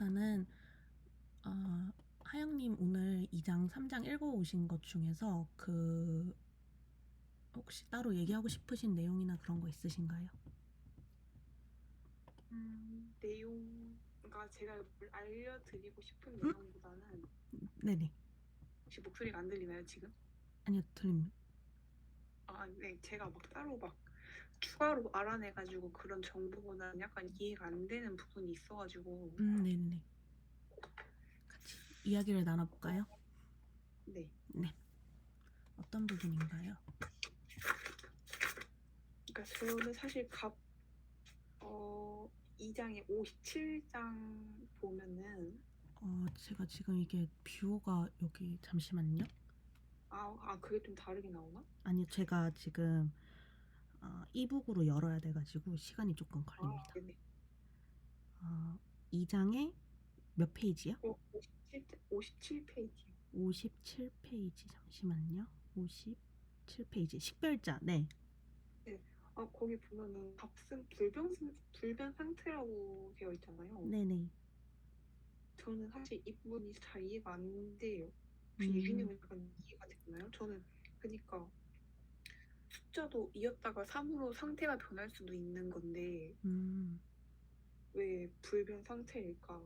우선은 어, 하영님 오늘 2장, 3장 읽어오신 것 중에서 혹시 따로 얘기하고 싶으신 내용이나 그런 거 있으신가요? 내용과 제가 뭘 알려드리고 싶은 음? 내용보다는 네네. 혹시 목소리가 안 들리나요, 지금? 아니요, 들립니다. 아, 네. 제가 막 따로 막 추가로 알아내가지고 그런 정보보다는 약간 이해가 안 되는 부분이 있어가지고, 네네. 같이 이야기를 나눠볼까요? 네. 네. 어떤 부분인가요? 그러니까 저는 사실 2장에 57장 보면은, 제가 지금 이게 뷰어가 여기 잠시만요. 그게 좀 다르게 나오나? 아니요, 제가 지금 이북으로 열어야 돼가지고 시간이 조금 아, 걸립니다. 네네. 2장에 몇 페이지요? 57페이지요. 57페이지 잠시만요. 57페이지 식별자. 네. 네. 거기 보면은 값은 불변 상태라고 되어 있잖아요. 네네. 저는 사실 이 부분이 잘 이해가 안 돼요. 혹시 음, 유진님은 약간 이해가 되나요? 저는 그니까 숫자도 이었다가 3으로 상태가 변할 수도 있는 건데 음, 왜 불변 상태일까?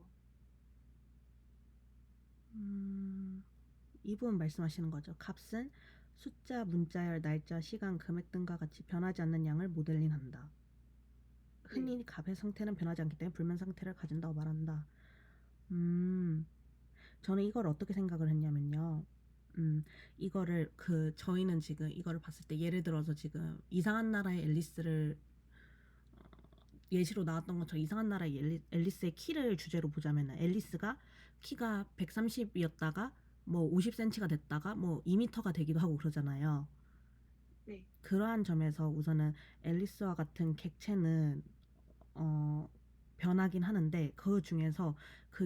이 부분 말씀하시는 거죠. 값은 숫자, 문자열, 날짜, 시간, 금액 등과 같이 변하지 않는 양을 모델링한다. 네. 흔히 값의 상태는 변하지 않기 때문에 불면 상태를 가진다고 말한다. 음, 저는 이걸 어떻게 생각을 했냐면요. 이거를 저희는 지금 이거를 봤을 때 예를 들어서 지금 이상한 나라의 앨리스를 예시로 나왔던 것처럼 이상한 나라의 앨리스의 키를 주제로 보자면 앨리스가 키가 130이었다가 뭐 50cm가 됐다가 뭐 2m가 되기도 하고 그러잖아요. 네. 그러한 점에서 우선은 앨리스와 같은 객체는 어, 변하긴 하는데 그 중에서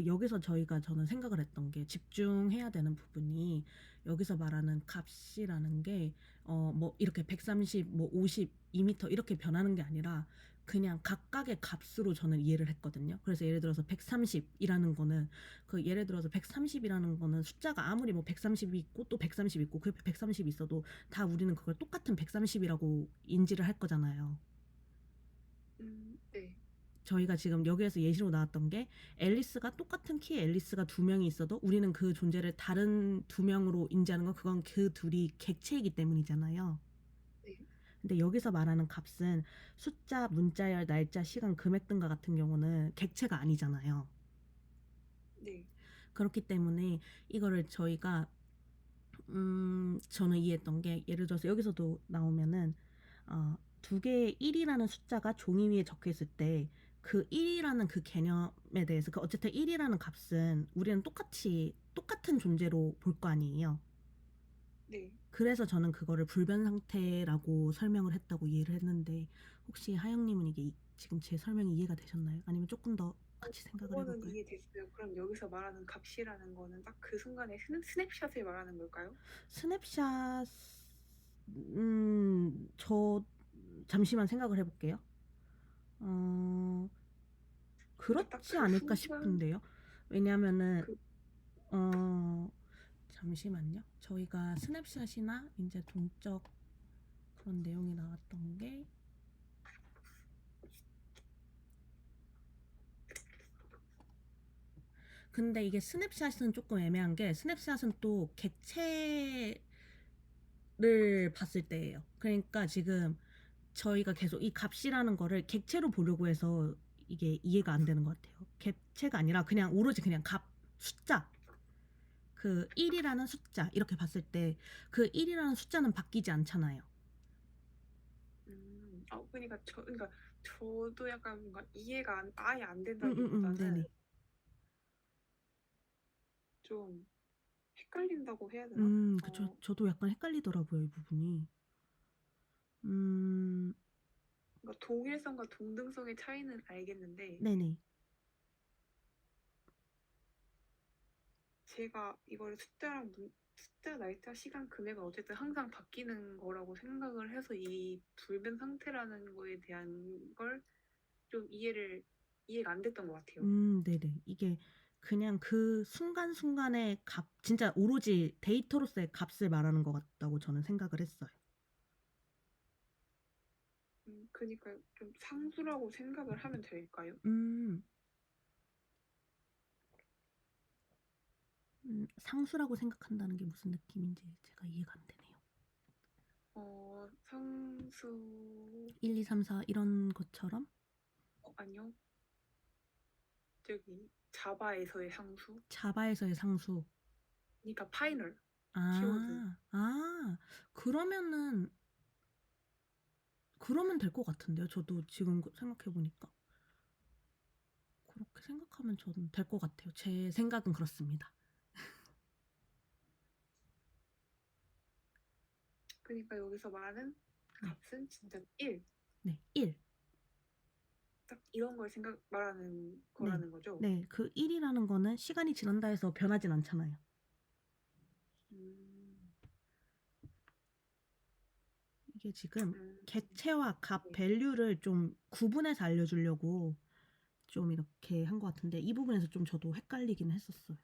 여기서 저는 생각을 했던 게 집중해야 되는 부분이 여기서 말하는 값이라는 게 뭐 이렇게 130, 뭐 50, 2m 이렇게 변하는 게 아니라 그냥 각각의 값으로 저는 이해를 했거든요. 그래서 예를 들어서 130이라는 거는 예를 들어서 130이라는 거는 숫자가 아무리 뭐 130이 있고 또 130이 있고 그 130이 있어도 다 우리는 그걸 똑같은 130이라고 인지를 할 거잖아요. 네. 저희가 지금 여기에서 예시로 나왔던 게 앨리스가 똑같은 키의 앨리스가 두 명이 있어도 우리는 그 존재를 다른 두 명으로 인지하는 건 그건 그 둘이 객체이기 때문이잖아요. 네. 근데 여기서 말하는 값은 숫자, 문자열, 날짜, 시간, 금액 등과 같은 경우는 객체가 아니잖아요. 네. 그렇기 때문에 이거를 저희가 저는 이해했던 게 예를 들어서 여기서도 나오면은 두 개의 1이라는 숫자가 종이 위에 적혀 있을 때 그 1이라는 그 개념에 대해서 어쨌든 1이라는 값은 우리는 똑같은 존재로 볼 거 아니에요. 네. 그래서 저는 그거를 불변 상태라고 설명을 했다고 이해를 했는데 혹시 하영님은 이게 지금 제 설명이 이해가 되셨나요? 아니면 조금 더 같이 생각을 그거는 해볼까요? 이해됐어요. 그럼 여기서 말하는 값이라는 거는 딱 그 순간에 스냅샷을 말하는 걸까요? 스냅샷, 저 잠시만 생각을 해볼게요. 어, 그러니까 딱 그렇지 그 않을까 순간 싶은데요. 왜냐하면은 그 어, 잠시만요. 저희가 스냅샷이나 이제 동적 그런 내용이 나왔던 게 근데 이게 스냅샷은 조금 애매한 게 스냅샷은 또 객체를 봤을 때예요. 그러니까 지금 저희가 계속 이 값이라는 거를 객체로 보려고 해서 이게 이해가 안 되는 것 같아요. 객체가 아니라 그냥 오로지 그냥 숫자. 1이라는 숫자 이렇게 봤을 때 그 1이라는 숫자는 바뀌지 않잖아요. 그러니까 저도 약간 뭔가 이해가 아예 안 된다기보다는 네네. 좀 헷갈린다고 해야 되나? 저도 약간 헷갈리더라고요, 이 부분이. 음, 그러니까 동일성과 동등성의 차이는 알겠는데 네네. 제가 이걸 숫자, 날짜, 시간, 금액은 어쨌든 항상 바뀌는 거라고 생각을 해서 이 불변 상태라는 거에 대한 걸 좀 이해를 이해가 안 됐던 것 같아요. 네네. 이게 그냥 그 순간순간의 값, 진짜 오로지 데이터로서의 값을 말하는 것 같다고 저는 생각을 했어요. 그니까 좀 상수라고 생각을 하면 될까요? 음. 상수라고 생각한다는 게 무슨 느낌인지 제가 이해가 안 되네요. 상수 1, 2, 3, 4 이런 것처럼? 아니요. 저기 자바에서의 상수. 자바에서의 상수. 그러니까 파이널 키워드. 아. 아. 그러면은 그러면 될 것 같은데요. 저도 지금 생각해 보니까. 그렇게 생각하면 저는 될 것 같아요. 제 생각은 그렇습니다. 그러니까 여기서 말하는 네. 값은 진짜 1. 네. 1. 딱 이런 걸 생각 말하는 네. 거라는 거죠. 네. 그 1이라는 거는 시간이 지난다 해서 변하진 않잖아요. 음, 이게 지금 음, 객체와 값, 네. 밸류를 좀 구분해서 알려주려고 좀 이렇게 한 것 같은데 이 부분에서 좀 저도 헷갈리긴 했었어요.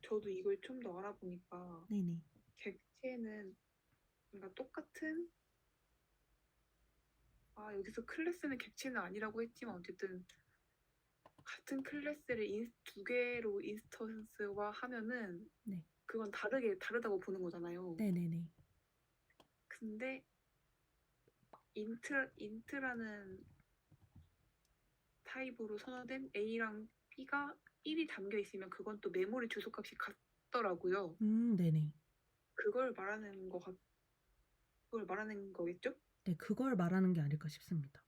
저도 이걸 좀 더 알아보니까 네네. 객체는 뭔가 똑같은 여기서 클래스는 객체는 아니라고 했지만 어쨌든 같은 클래스를 두 개로 인스턴스화 하면은 네. 그건 다르다고 보는 거잖아요. 네네네. 근데 인트라는 타입으로 선호된 A랑 B가 1이 담겨 있으면 그건 또 메모리 주소값이 같더라고요. 네네. 그걸 말하는 그걸 말하는 거겠죠? 네, 그걸 말하는 게 아닐까 싶습니다.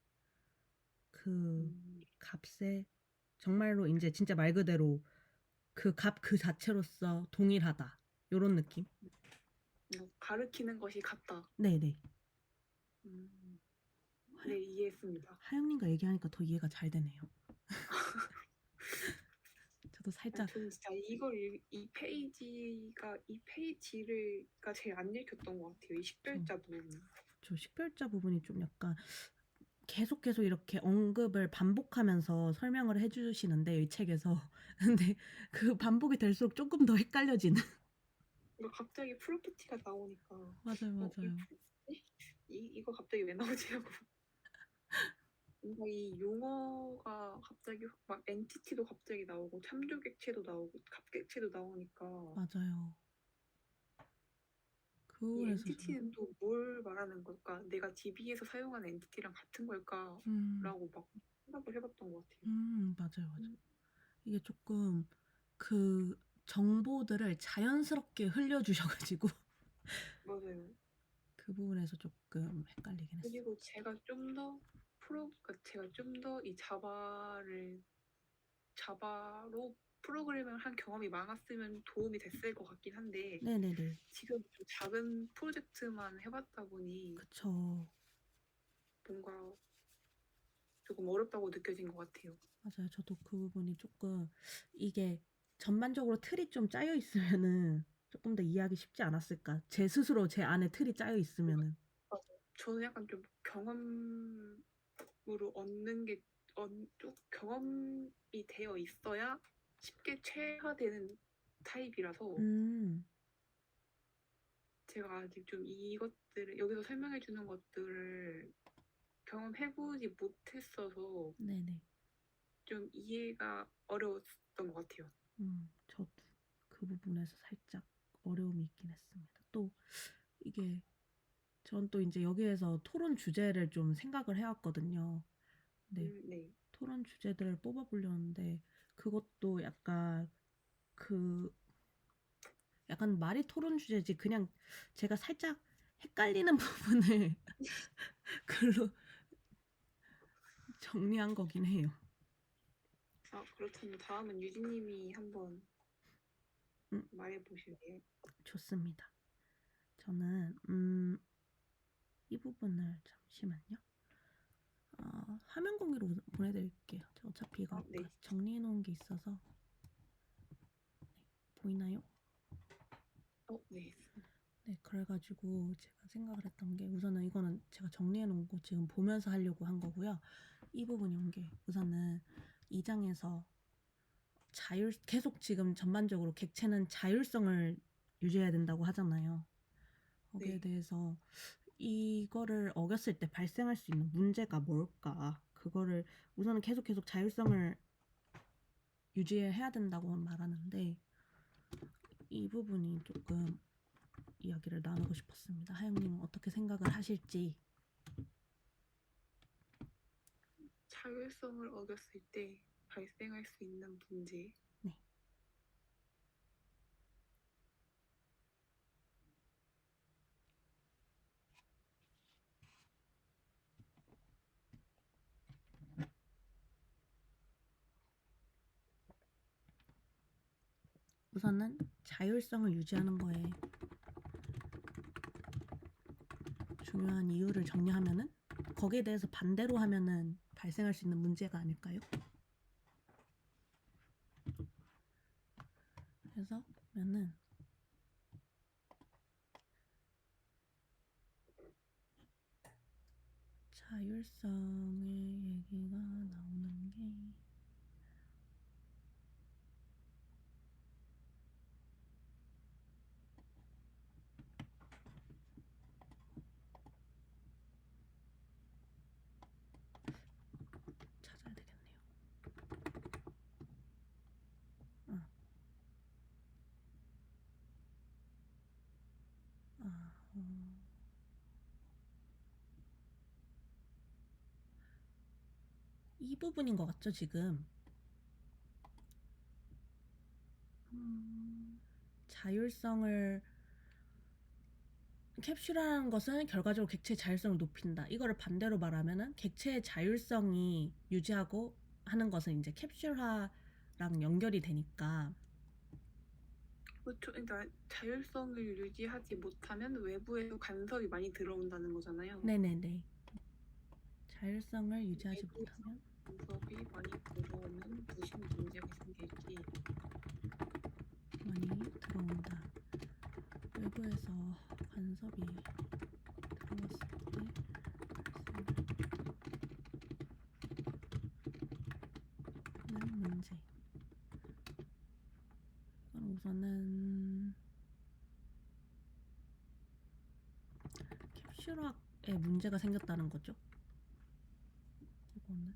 그 음, 값에 정말로 이제 진짜 말 그대로 그 값 그 자체로서 동일하다. 요런 느낌? 가르키는 것이 같다. 네네. 음, 하영, 네, 이해했습니다. 하영님과 얘기하니까 더 이해가 잘 되네요. 저도 아니, 살짝 저는 진짜 이 페이지가 제일 안 읽혔던 것 같아요. 이 저, 식별자 부분. 저 식별자 부분이 좀 약간 계속 이렇게 언급을 반복하면서 설명을 해주시는데 이 책에서 근데 그 반복이 될수록 조금 더 헷갈려지는. 그러니까 갑자기 프로퍼티가 나오니까 맞아요, 이 맞아요. 프로퍼티? 이거 갑자기 왜 나오지 하고 뭔가 이 용어가 갑자기 막 엔티티도 갑자기 나오고 참조객체도 나오고 갑객체도 나오니까 맞아요. 이 그래서 좀, 엔티티는 또 뭘 말하는 걸까? 내가 DB에서 사용하는 엔티티랑 같은 걸까? 음, 라고 막 생각을 해봤던 것 같아요. 맞아요, 맞아요. 음, 이게 조금 그 정보들을 자연스럽게 흘려주셔가지고 맞아요. 그 부분에서 조금 헷갈리긴 했어요. 그리고 제가 좀 더 이 자바로 프로그래밍을 한 경험이 많았으면 도움이 됐을 것 같긴 한데 네네네. 지금 좀 작은 프로젝트만 해봤다 보니 그쵸. 뭔가 조금 어렵다고 느껴진 것 같아요. 맞아요. 저도 그 부분이 조금 이게 전반적으로 틀이 좀 짜여 있으면은 조금 더 이해하기 쉽지 않았을까. 제 스스로 제 안에 틀이 짜여 있으면은. 맞아요. 저는 약간 좀 경험으로 얻는 게 좀 경험이 되어 있어야 쉽게 체화되는 타입이라서 음, 제가 아직 좀 이것들을 여기서 설명해 주는 것들을 경험해보지 못했어서 네네. 좀 이해가 어려웠던 것 같아요. 저도 그 부분에서 살짝 어려움이 있긴 했습니다. 또 이게 전 또 이제 여기에서 토론 주제를 좀 생각을 해왔거든요. 네. 네. 토론 주제들을 뽑아보려는데 그것도 그 약간 말이 토론 주제지 그냥 제가 살짝 헷갈리는 부분을 글로 정리한 거긴 해요. 그렇다면 다음은 유진님이 한번 음, 말해보실래요? 좋습니다. 저는 이 부분을 잠시만요. 화면 공유로 보내드릴게요. 제가 어차피 이거 아까 네. 정리해 놓은 게 있어서 네, 보이나요? 네. 네, 그래가지고 제가 생각을 했던 게 우선은 이거는 제가 정리해 놓은 거 지금 보면서 하려고 한 거고요. 이 부분이 온 게 우선은 2장에서 계속 지금 전반적으로 객체는 자율성을 유지해야 된다고 하잖아요. 거기에 네. 대해서 이거를 어겼을 때 발생할 수 있는 문제가 뭘까? 그거를 우선은 계속 자율성을 유지해야 된다고 말하는데 이 부분이 조금 이야기를 나누고 싶었습니다. 하영님은 어떻게 생각을 하실지. 자율성을 어겼을 때 발생할 수 있는 문제. 네. 우선은 자율성을 유지하는 거에 중요한 이유를 정리하면은 거기에 대해서 반대로 하면은 발생할 수 있는 문제가 아닐까요? 그래서 면은 자율성의 얘기가 나오는 게 찾아야 되겠네요. 아, 이 부분인 것 같죠, 지금. 자율성을 캡슐화하는 것은 결과적으로 객체의 자율성을 높인다. 이거를 반대로 말하면은 객체의 자율성이 유지하고 하는 것은 이제 캡슐화랑 연결이 되니까. 그렇죠. 그러니까 자율성을 유지하지 못하면 외부에서 간섭이 많이 들어온다는 거잖아요. 네네네. 자율성을 유지하지 외부에서 못하면 간섭이 많이 들어오면 무슨 문제가 생길지. 많이 들어온다. 외부에서 간섭이 들어왔을 때 발생하는 문제. 이건 우선은 캡슐화에 문제가 생겼다는 거죠. 이거는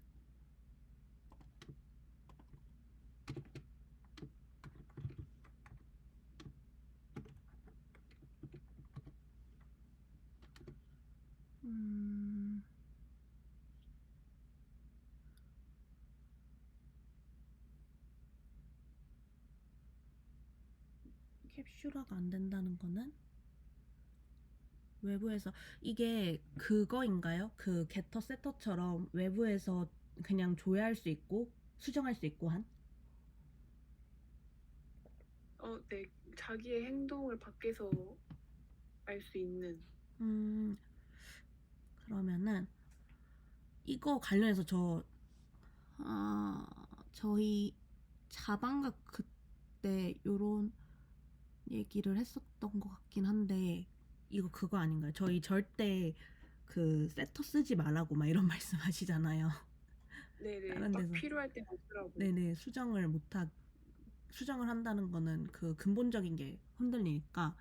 캡슐화가 안 된다는 거는 외부에서 이게 그거인가요? 그 게터 세터처럼 외부에서 그냥 조회할 수 있고 수정할 수 있고 한? 네. 자기의 행동을 밖에서 알 수 있는. 그러면은 이거 관련해서 저희 자방각 그때 요런 얘기를 했었던 것 같긴 한데 이거 그거 아닌가요? 저희 절대 그 세터 쓰지 말라고 막 이런 말씀하시잖아요. 네네. 다른 딱 데서 필요할 때만 쓰라고. 네네 수정을 한다는 거는 그 근본적인 게 흔들리니까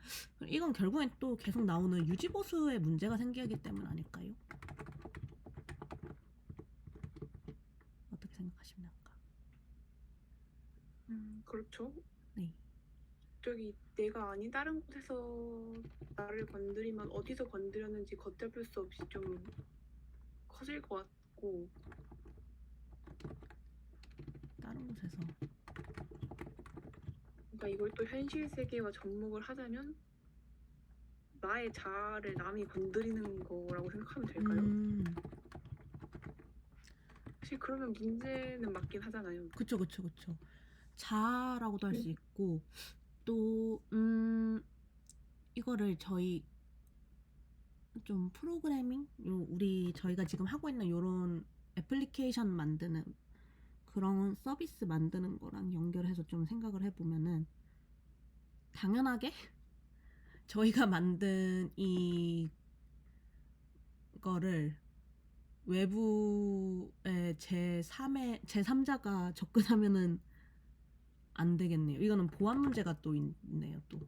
이건 결국엔 또 계속 나오는 유지보수의 문제가 생기기 때문 아닐까요? 어떻게 생각하십니까? 그렇죠. 네. 저기 내가 아닌 다른 곳에서 나를 건드리면 어디서 건드렸는지 걷잡을 수 없이 좀 커질 것 같고. 다른 곳에서 그러니까 이걸 또 현실 세계와 접목을 하자면 나의 자아를 남이 건드리는 거라고 생각하면 될까요? 사실 그러면 문제는 맞긴 하잖아요. 그쵸. 자아라고도 할 수 있고 또 이거를 저희 좀 프로그래밍 저희가 지금 하고 있는 요런 애플리케이션 만드는 그런 서비스 만드는 거랑 연결해서 좀 생각을 해보면은 당연하게 저희가 만든 이거를 외부의 제3자가 접근하면은 안 되겠네요. 이거는 보안 문제가 또 있네요. 또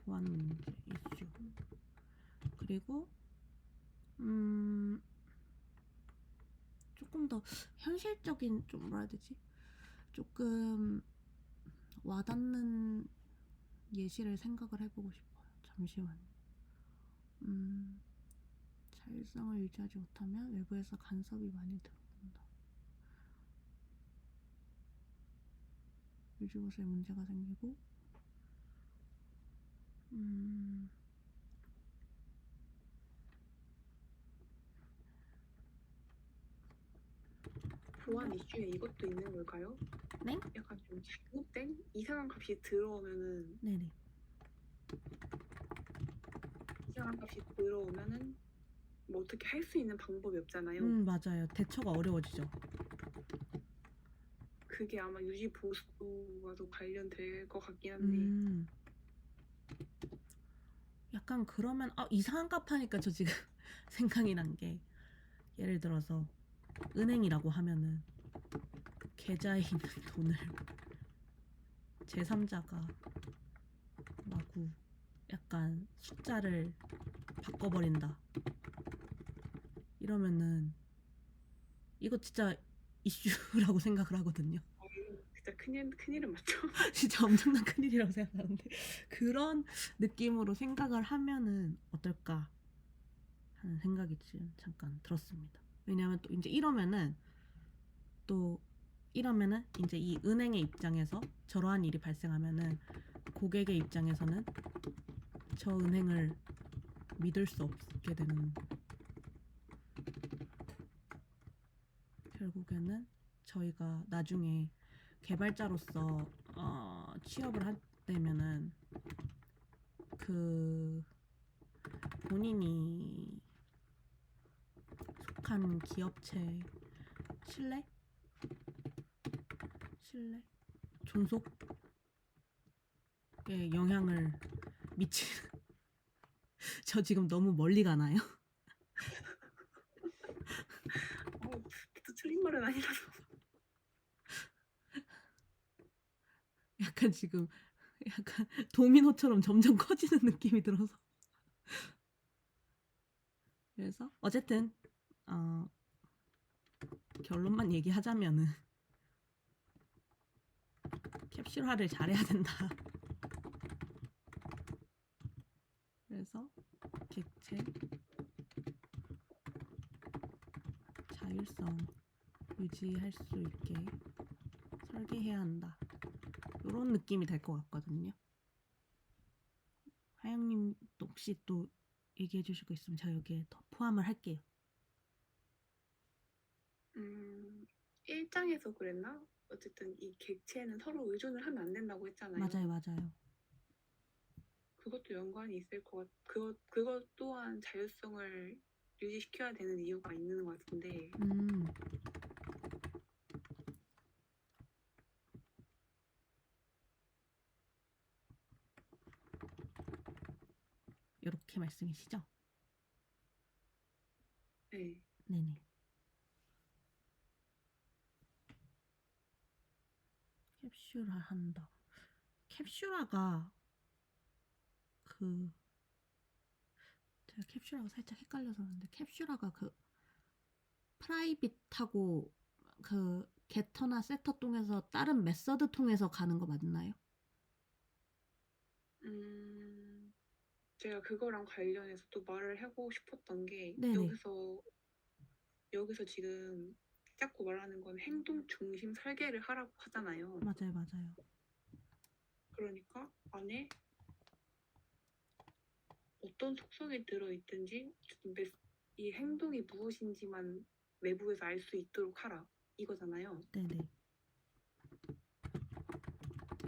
보안 문제 이슈. 그리고 조금 더 현실적인, 좀 뭐라 해야 되지? 조금 와닿는 예시를 생각을 해보고 싶어요. 잠시만요. 자율성을 유지하지 못하면 외부에서 간섭이 많이 들어온다. 유지보수에 문제가 생기고, 보안 이슈에 이것도 있는 걸까요? 네? 약간 좀 잘못된 이상한 값이 들어오면은 네네. 이상한 값이 들어오면은 뭐 어떻게 할 수 있는 방법이 없잖아요. 맞아요. 대처가 어려워지죠. 그게 아마 유지 보수와도 관련될 것 같긴 한데 약간 그러면 이상한 값 하니까 저 지금 생각이 난 게, 예를 들어서 은행이라고 하면은 계좌에 있는 돈을 제3자가 마구 약간 숫자를 바꿔버린다. 이러면은 이거 진짜 이슈라고 생각을 하거든요. 진짜 큰일은 맞죠. 진짜 엄청난 큰일이라고 생각하는데, 그런 느낌으로 생각을 하면은 어떨까 하는 생각이 지금 잠깐 들었습니다. 왜냐하면 또 이제 이러면은 이제 이 은행의 입장에서 저러한 일이 발생하면은 고객의 입장에서는 저 은행을 믿을 수 없게 되는, 결국에는 저희가 나중에 개발자로서 취업을 하려면은 그 본인이 속한 기업체 신뢰, 존속에 영향을 미치는 저 지금 너무 멀리 가나요? 또 틀린 말은 아니라서. 약간 지금 약간 도미노처럼 점점 커지는 느낌이 들어서. 그래서 어쨌든 결론만 얘기하자면은 캡슐화를 잘해야 된다. 그래서 객체 자율성 유지할 수 있게 설계해야 한다. 이런 느낌이 될 것 같거든요. 하영님 혹시 또 얘기해 주실 거 있으면 제가 여기에 더 포함을 할게요. 1장에서 그랬나? 어쨌든 이 객체는 서로 의존을 하면 안 된다고 했잖아요. 맞아요. 그것도 연관이 있을 것 그것 또한 자율성을 유지시켜야 되는 이유가 있는 것 같은데. 이렇게 말씀이시죠? 네. 네네. 캡슐화 한다. 캡슐화가 제가 캡슐화가 살짝 헷갈려서 그런데, 캡슐화가 프라이빗하고 게터나 세터 통해서 다른 메서드 통해서 가는 거 맞나요? 제가 그거랑 관련해서 또 말을 하고 싶었던 게, 네네. 여기서 지금 자꾸 말하는 건 행동 중심 설계를 하라고 하잖아요. 맞아요. 그러니까 안에 어떤 속성이 들어있든지 이 행동이 무엇인지만 외부에서 알 수 있도록 하라, 이거잖아요. 네네.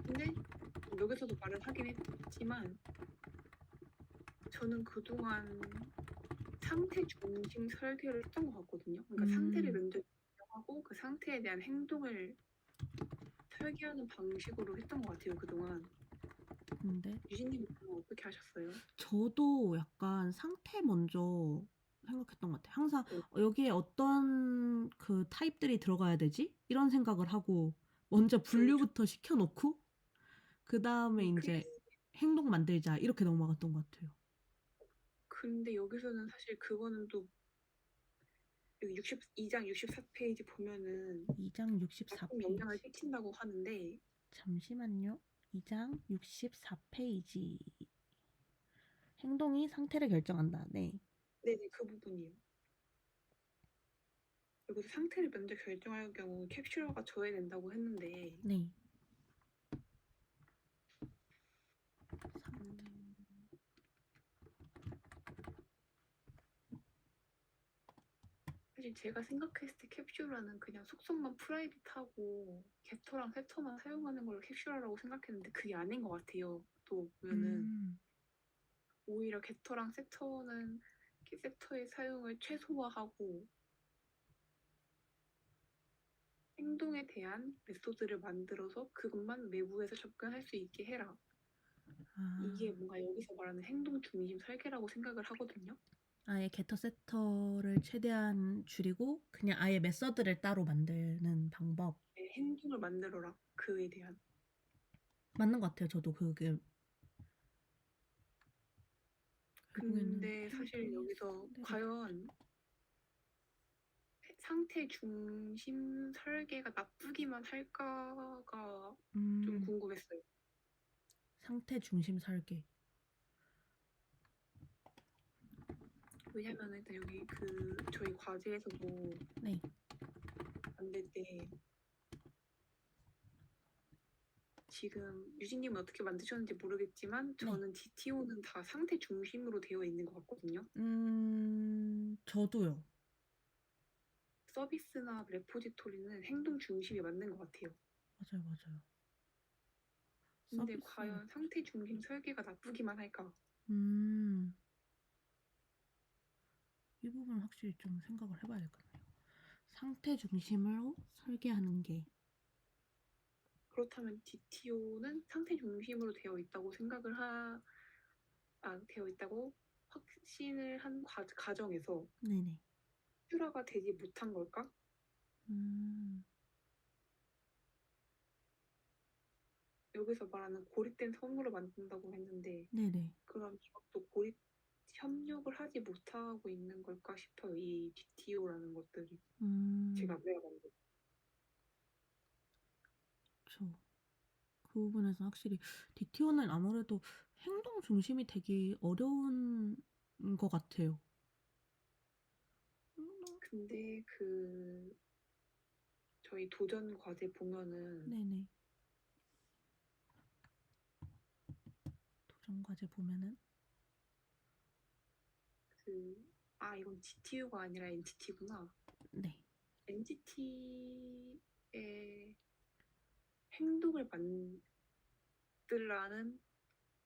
근데 여기서도 말을 하긴 했지만, 저는 그동안 상태 중심 설계를 했던 것 같거든요. 그러니까 상태를 먼저 인정하고 그 상태에 대한 행동을 설계하는 방식으로 했던 것 같아요, 그동안. 근데 유진님은 그거 어떻게 하셨어요? 저도 약간 상태 먼저 생각했던 것 같아요. 항상 네. 여기에 어떤 그 타입들이 들어가야 되지? 이런 생각을 하고 먼저 그쵸, 그쵸. 분류부터 시켜 놓고 그다음에 그게 인제 행동 만들자 이렇게 넘어갔던 것 같아요. 근데 여기서는 사실 그거는 또 여기 62장 64페이지 보면은 2장 64 나쁜 영향을 페이지. 끼친다고 하는데 잠시만요. 2장 64 페이지. 행동이 상태를 결정한다. 네. 네네 그 부분이에요. 여기서 상태를 먼저 결정할 경우 캡슐러가 저해된다고 했는데 네. 상태. 음, 사실 제가 생각했을 때 캡슐러는 그냥 속성만 프라이빗하고 겟터랑 세터만 사용하는 걸 캡슐러라고 생각했는데 그게 아닌 것 같아요. 또 보면은 음. 오히려 겟터랑 세터의 사용을 최소화하고 행동에 대한 메소드를 만들어서 그것만 외부에서 접근할 수 있게 해라. 이게 아. 뭔가 여기서 말하는 행동 중심 설계라고 생각을 하거든요. 아예 게터 세터를 최대한 줄이고 그냥 아예 메서드를 따로 만드는 방법. 네, 행동을 만들어라. 그에 대한. 맞는 것 같아요. 저도 그게 결국에는 근데 사실 행동이 여기서 상대를 과연 상태 중심 설계가 나쁘기만 할까가 좀 음. 궁금했어요. 상태 중심 설계. 왜냐면 일단 여기 그 저희 과제에서도 네. 만들 때 지금 유진님은 어떻게 만드셨는지 모르겠지만 네. 저는 DTO는 다 상태 중심으로 되어 있는 것 같거든요. 저도요. 서비스나 레포지토리는 행동 중심이 맞는 것 같아요. 맞아요, 맞아요. 근데 서비스 과연 상태 중심 설계가 나쁘기만 할까? 음. 이 부분은 확실히 좀 생각을 해봐야 될 것 같네요. 상태 중심으로 설계하는 게. 그렇다면 DTO는 상태 중심으로 되어 있다고 확신을 한 가정에서 네네. 슈라가 되지 못한 걸까? 음. 여기서 말하는 고립된 섬으로 만든다고 했는데 네네. 그럼 이것도 협력을 하지 못하고 있는 걸까 싶어요. 이 DTO라는 것들이 음. 제가 외워본 거. 그쵸. 그 부분에서 확실히 DTO는 아무래도 행동 중심이 되게 어려운 것 같아요. 근데 그 저희 도전 과제 보면은 네네. 도전 과제 보면은 이건 GTU가 아니라 NTT구나. 네. NTT의 행동을 만들라는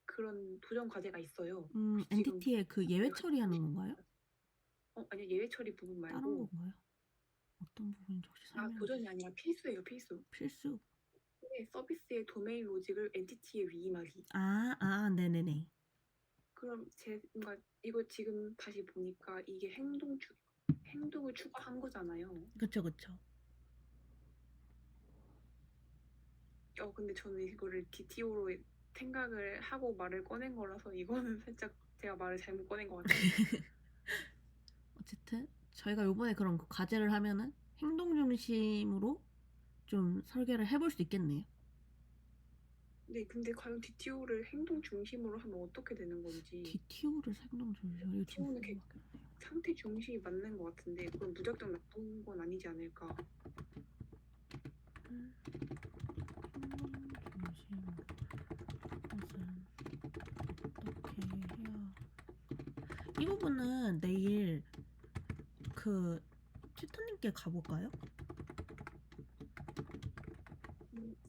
그런 도전 과제가 있어요. 혹시 지금 NTT의 그 예외 처리하는 건가요? 아니요 예외 처리 부분 다른 말고 건가요? 어떤 부분인지 혹시 설명해 주실 도전이 수 아니라 있어요? 필수예요 필수. 필수. 서비스의 도메인 로직을 NTT에 위임하기. 네네네. 그럼 뭔가 이거 지금 다시 보니까 이게 행동을 추가한 거잖아요. 그쵸, 그쵸. 근데 저는 이거를 DTO로 생각을 하고 말을 꺼낸 거라서 이거는 살짝 제가 말을 잘못 꺼낸 것 같아요. 어쨌든 저희가 요번에 그런 그 과제를 하면은 행동 중심으로 좀 설계를 해볼 수 있겠네요. 네, 근데 과연 DTO를 행동 중심으로 하면 어떻게 되는 건지. DTO를 행동 중심으로 좀 DTO는 궁금하긴 하네요. 상태 중심이 맞는 것 같은데 그건 무작정 나쁜 건 아니지 않을까. 행동 중심으로 것은 어떻게 해야 이 부분은 내일 그 튜터님께 가볼까요?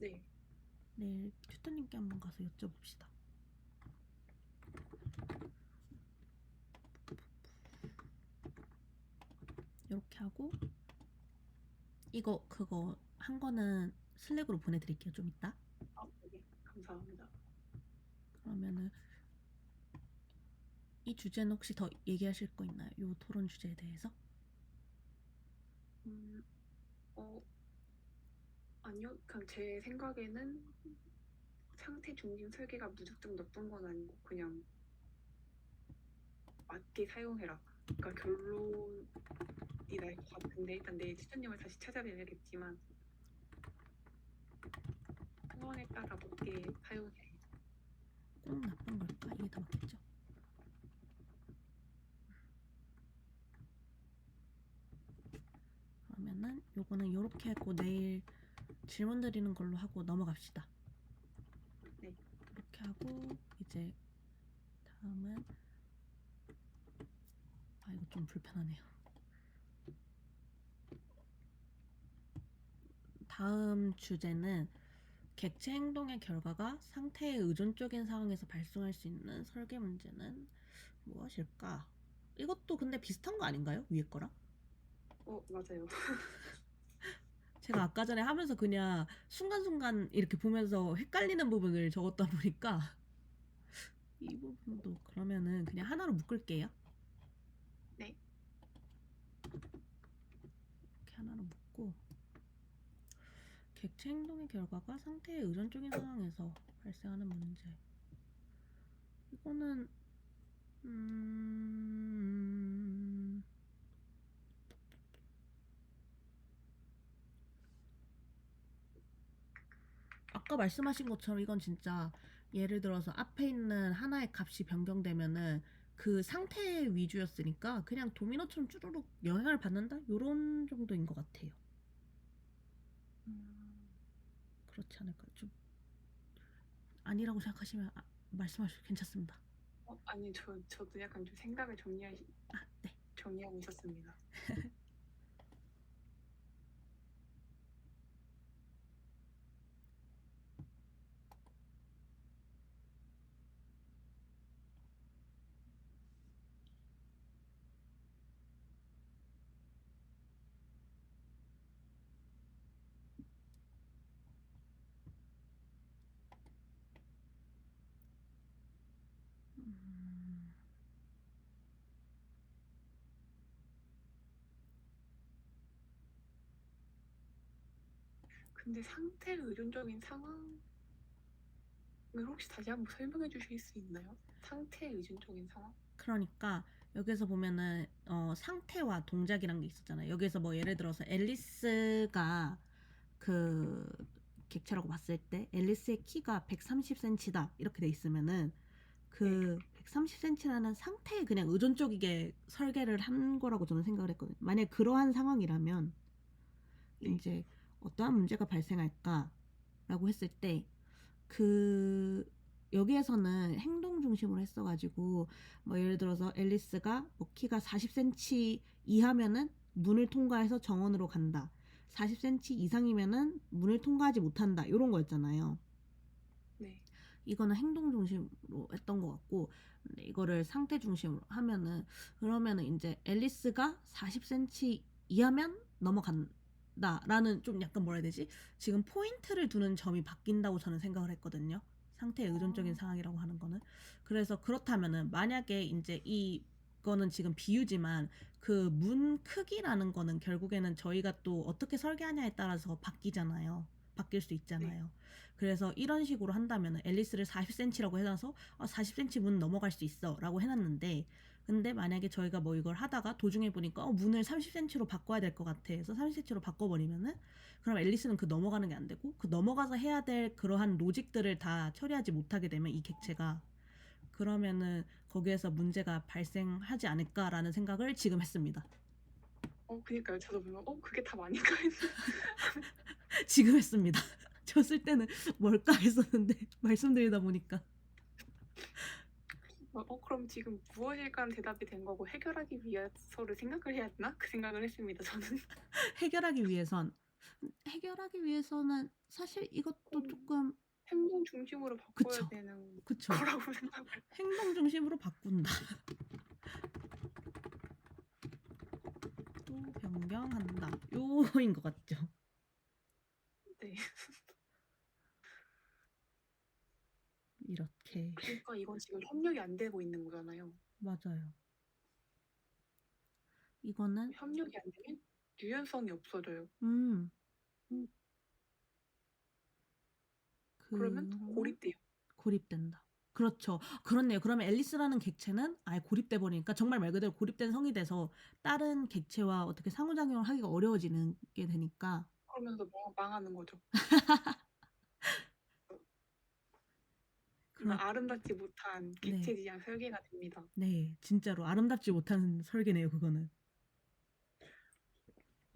네. 내일 튜터님께 한번 가서 여쭤봅시다. 이렇게 하고 이거 그거 한 거는 슬랙으로 보내드릴게요. 좀 이따. 네. 감사합니다. 그러면은 이 주제는 혹시 더 얘기하실 거 있나요? 이 토론 주제에 대해서? 음, 어, 아니요. 그냥 제 생각에는 상태 중심 설계가 무작정 나쁜 건 아니고 그냥 맞게 사용해라. 그러니까 결론이 날 것 같은데 일단 내일 추천님을 다시 찾아뵈야겠지만 상황에 따라 맞게 사용해. 꼭 나쁜 걸까? 이게 더 맞겠죠? 그러면은 요거는 요렇게 하고 내일 질문 드리는 걸로 하고 넘어갑시다. 네. 이렇게 하고 이제 다음은 이거 좀 불편하네요. 다음 주제는 객체 행동의 결과가 상태의 의존적인 상황에서 발생할 수 있는 설계 문제는 무엇일까? 이것도 근데 비슷한 거 아닌가요? 위에 거랑? 맞아요. 제가 아까 전에 하면서 그냥 순간순간 이렇게 보면서 헷갈리는 부분을 적었다 보니까 이 부분도 그러면은 그냥 하나로 묶을게요. 네. 이렇게 하나로 묶고 객체 행동의 결과가 상태의 의존적인 상황에서 발생하는 문제. 이거는 아까 말씀하신 것처럼 이건 진짜 예를 들어서 앞에 있는 하나의 값이 변경되면은 그 상태 위주였으니까 그냥 도미노처럼 쭈루룩 영향을 받는다? 요런 정도인 것 같아요. 그렇지 않을까요? 좀 아니라고 생각하시면 말씀하셔도 괜찮습니다. 아니 저도 약간 좀 생각을 네. 정리하고 있었습니다. 음, 근데 상태 의존적인 상황을 혹시 다시 한번 설명해 주실 수 있나요? 상태 의존적인 상황? 그러니까 여기서 보면은 상태와 동작이란 게 있었잖아요. 여기서 뭐 예를 들어서 앨리스가 그 객체라고 봤을 때 앨리스의 키가 130cm다 이렇게 돼 있으면은 네. 그 130cm라는 상태에 그냥 의존적이게 설계를 한 거라고 저는 생각을 했거든요. 만약 그러한 상황이라면 네. 이제 어떠한 문제가 발생할까라고 했을 때 그 여기에서는 행동 중심으로 했어가지고 뭐 예를 들어서 앨리스가 뭐 키가 40cm 이하면은 문을 통과해서 정원으로 간다. 40cm 이상이면은 문을 통과하지 못한다. 이런 거였잖아요. 네. 이거는 행동 중심으로 했던 것 같고, 근데 이거를 상태 중심으로 하면은 그러면은 이제 앨리스가 40cm 이하면 넘어간다라는 좀 약간 뭐라 해야 되지? 지금 포인트를 두는 점이 바뀐다고 저는 생각을 했거든요. 상태의 의존적인 상황이라고 하는 거는. 그래서 그렇다면은 만약에 이제 이거는 지금 비유지만 그 문 크기라는 거는 결국에는 저희가 또 어떻게 설계하냐에 따라서 바뀌잖아요. 바뀔 수 네. 있잖아요. 그래서 이런 식으로 한다면 앨리스를 40cm라고 해놔서 40cm 문 넘어갈 수 있어 라고 해놨는데, 근데 만약에 저희가 뭐 이걸 하다가 도중에 보니까 문을 30cm로 바꿔야 될 것 같아 해서 30cm로 바꿔버리면은 그럼 앨리스는 그 넘어가는 게 안 되고 그 넘어가서 해야 될 그러한 로직들을 다 처리하지 못하게 되면 이 객체가 그러면은 거기에서 문제가 발생하지 않을까라는 생각을 지금 했습니다. 그니까요. 저도 보면 그게 답 아닌가 했는데 지금 했습니다. 저 쓸 때는 뭘까 했었는데 말씀드리다 보니까 그럼 지금 무엇일까는 대답이 된 거고 해결하기 위해서를 생각을 해야 되나? 그 생각을 했습니다. 저는. 해결하기 위해서는 사실 이것도 조금 행동 중심으로 바꿔야 그쵸 되는 그쵸 거라고 생각을. 행동 중심으로 바꾼다. 또 변경한다. 요인 것 같죠. 네. 이렇게 오케이. 그러니까 이건 지금 협력이 안 되고 있는 거잖아요. 맞아요. 이거는 협력이 안 되면 유연성이 없어져요. 음, 그러면 그러면 고립돼요. 고립된다. 그렇죠. 그렇네요. 그러면 앨리스라는 객체는 아예 고립돼 버리니까 정말 말 그대로 고립된 성이 돼서 다른 객체와 어떻게 상호작용을 하기가 어려워지는 게 되니까 그러면서 망하는 거죠. 그렇 그러니까 아름답지 못한 네. 객체지향 설계가 됩니다. 네. 진짜로 아름답지 못한 설계네요, 그거는.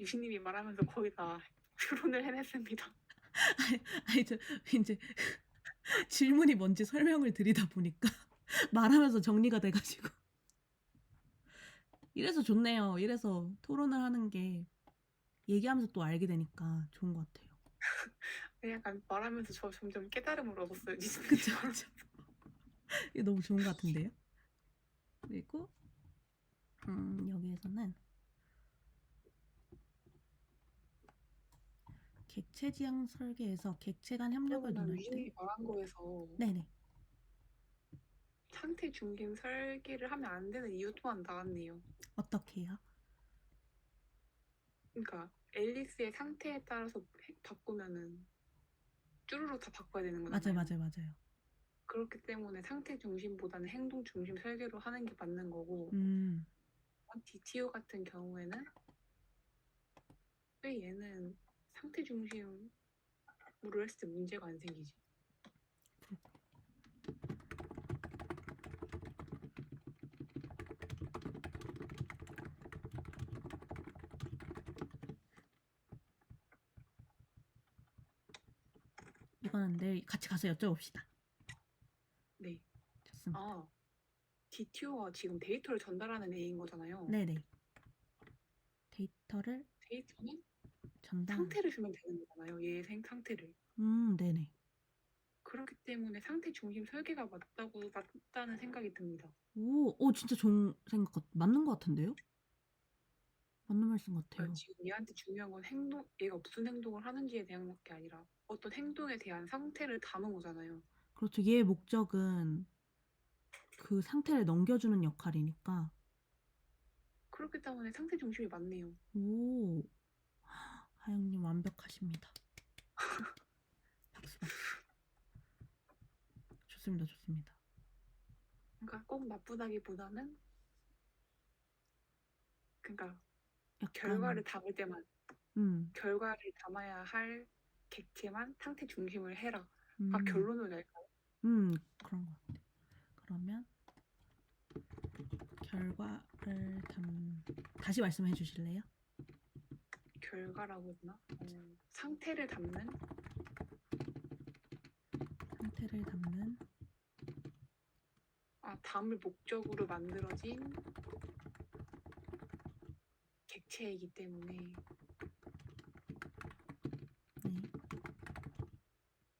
유신님이 말하면서 거의 다 추론을 해냈습니다. 아니 저 이제 질문이 뭔지 설명을 드리다 보니까 말하면서 정리가 돼 가지고 이래서 좋네요. 이래서 토론을 하는 게 얘기하면서 또 알게 되니까 좋은 것 같아요. 약간 말하면서 저 점점 깨달음을 얻었어요. 유신님 그쵸, 말하면서. 그쵸. 이게 너무 좋은 것 같은데요. 그리고 여기에서는 객체 지향 설계에서 객체 간 협력을 그러면 논할 때 유신님이 말한 거에서 네네. 상태 중심 설계를 하면 안 되는 이유 또한 나왔네요. 어떻게 해요? 그러니까 앨리스의 상태에 따라서 바꾸면은 쭈루룩 다 바꿔야 되는 맞아요, 거잖아요. 맞아요, 맞아요. 그렇기 때문에 상태 중심보다는 행동 중심 설계로 하는 게 맞는 거고 음, DTO 같은 경우에는 왜 얘는 상태 중심으로 했을 때 문제가 안 생기지? 이거는 내일 같이 가서 여쭤봅시다. 네. 좋습니다. 아, DTO가 지금 데이터를 전달하는 애인 거잖아요. 네네. 데이터를 데이터는 전달하는. 상태를 주면 되는 거잖아요. 얘의 상태를. 네네. 그렇기 때문에 상태 중심 설계가 맞다는 생각이 듭니다. 오, 진짜 좋은 생각 맞는 것 같은데요? 맞는 말씀 그러니까 같아요. 지금 얘한테 중요한 건 얘가 무슨 행동을 하는지에 대한 게 아니라 어떤 행동에 대한 상태를 담은 거잖아요. 그렇죠. 얘의 목적은 그 상태를 넘겨주는 역할이니까. 그렇기 때문에 상태 중심이 맞네요. 오, 하영님 완벽하십니다. 박수 박수. 좋습니다, 좋습니다. 그러니까 꼭 나쁘다기보다는 그러니까 약간 결과를 담을 때만 음, 결과를 담아야 할 객체만 상태 중심을 해라. 가 음, 결론을 낼까요? 그런 것 같아요. 그러면 결과를 다시 말씀해 주실래요? 결과라고 했나? 상태를 담는 상태를 담는 담을 목적으로 만들어진 객체이기 때문에 네,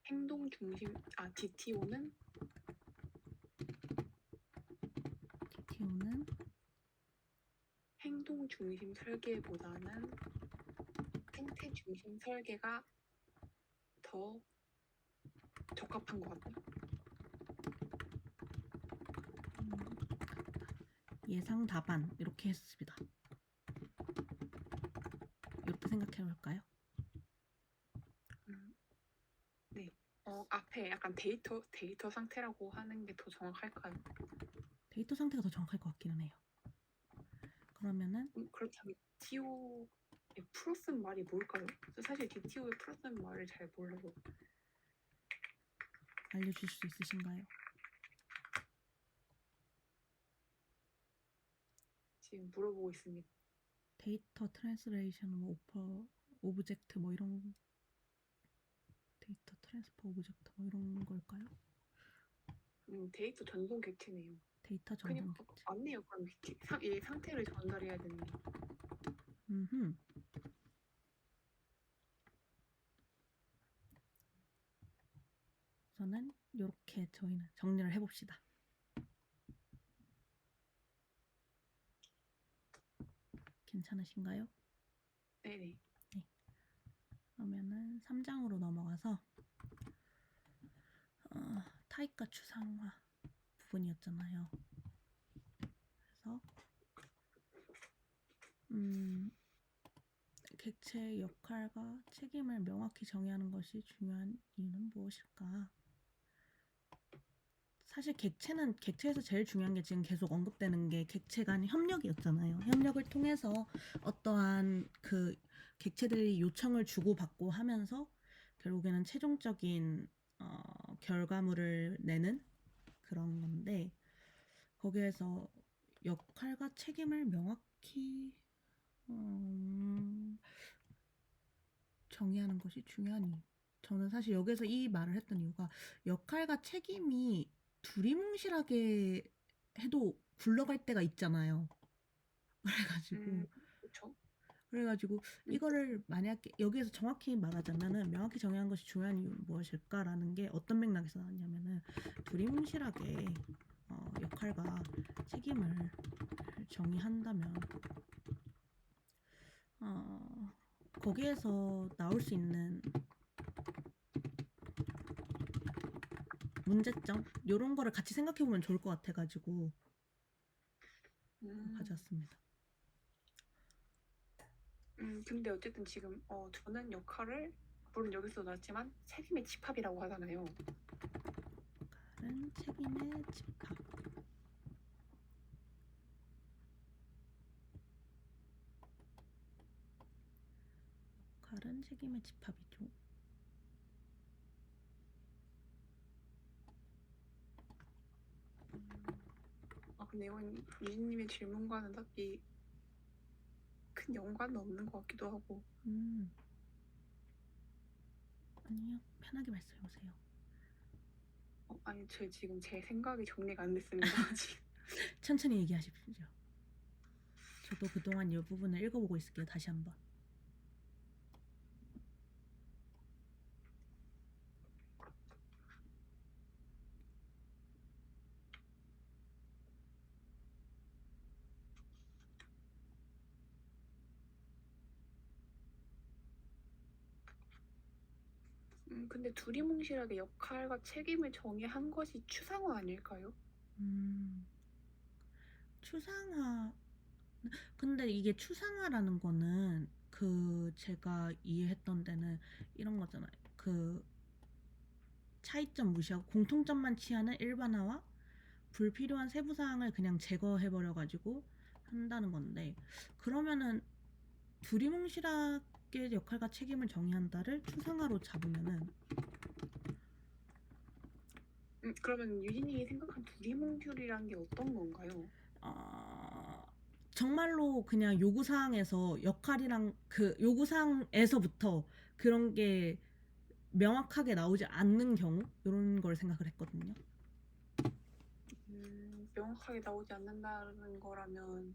행동 중심 DTO는 DTO는 행동 중심 설계보다는 생태 중심 설계가 더 적합한 것 같다. 예상 답안 이렇게 했습니다. 이렇게 생각해 볼까요? 네. 앞에 약간 데이터 상태라고 하는 게 더 정확할까요? 데이터 상태가 더 정확할 것 같기는 해요. 그러면은 그렇다면 DTO의 플러스는 말이 뭘까요? 사실 DTO의 플러스는 말을 잘 몰라서 알려주실 수 있으신가요? 지금 물어보고 있습니다. 데이터 트랜스레이션 뭐 오브젝트 뭐 이런 데이터 트랜스퍼 오브젝트 뭐 이런 걸까요? 데이터 전송 객체네요. 데이터 그냥 전송 객체. 맞네요. 그럼 이 상태를 전달해야 되는 게. 음흠. 우선은 이렇게 저희는 정리를 해봅시다. 괜찮으신가요? 네네. 네. 그러면은 3장으로 넘어가서 타입 차이가 추상화 부분이었잖아요. 그래서 객체의 역할과 책임을 명확히 정의하는 것이 중요한 이유는 무엇일까? 사실 객체에서 제일 중요한 게 지금 계속 언급되는 게 객체 간 협력이었잖아요. 협력을 통해서 어떠한 그 객체들이 요청을 주고받고 하면서 결국에는 최종적인 결과물을 내는 그런 건데, 거기에서 역할과 책임을 명확히 정의하는 것이 중요한 이유. 저는 사실 여기서 이 말을 했던 이유가 역할과 책임이 두리뭉실하게 해도 굴러갈 때가 있잖아요. 그래가지고 그렇죠. 이거를 만약에 여기에서 정확히 말하자면은 명확히 정의한 것이 중요한 이유는 무엇일까라는 게 어떤 맥락에서 나왔냐면은 두리뭉실하게 역할과 책임을 정의한다면 거기에서 나올 수 있는 문제점 이런 거를 같이 생각해 보면 좋을 것 같아가지고 가져왔습니다. 근데 어쨌든 지금 저는 역할을 물론 여기서 나왔지만 책임의 집합이라고 하잖아요. 역할은 책임의 집합. 역할은 책임의 집합이죠. 근데 이건 유진님의 질문과는 딱히 큰 연관은 없는 것 같기도 하고. 아니요, 편하게 말씀해 보세요. 아니, 지금 제 생각이 정리가 안 됐습니다. 아직. 천천히 얘기하십시오. 저도 그동안 이 부분을 읽어보고 있을게요. 다시 한번. 근데 두리뭉실하게 역할과 책임을 정의한 것이 추상화 아닐까요? 추상화. 근데 이게 추상화라는 거는 제가 이해했던 데는 이런 거잖아요. 차이점 무시하고 공통점만 취하는 일반화와 불필요한 세부 사항을 그냥 제거해버려가지고 한다는 건데, 그러면은 두리뭉실하게 역할과 책임을 정의한다를 추상화로 잡으면은 그러면 유진님이 생각한 두리뭉실이란 게 어떤 건가요? 정말로 그냥 요구사항에서 역할이랑 요구사항에서부터 그런 게 명확하게 나오지 않는 경우 이런 걸 생각을 했거든요. 명확하게 나오지 않는다는 거라면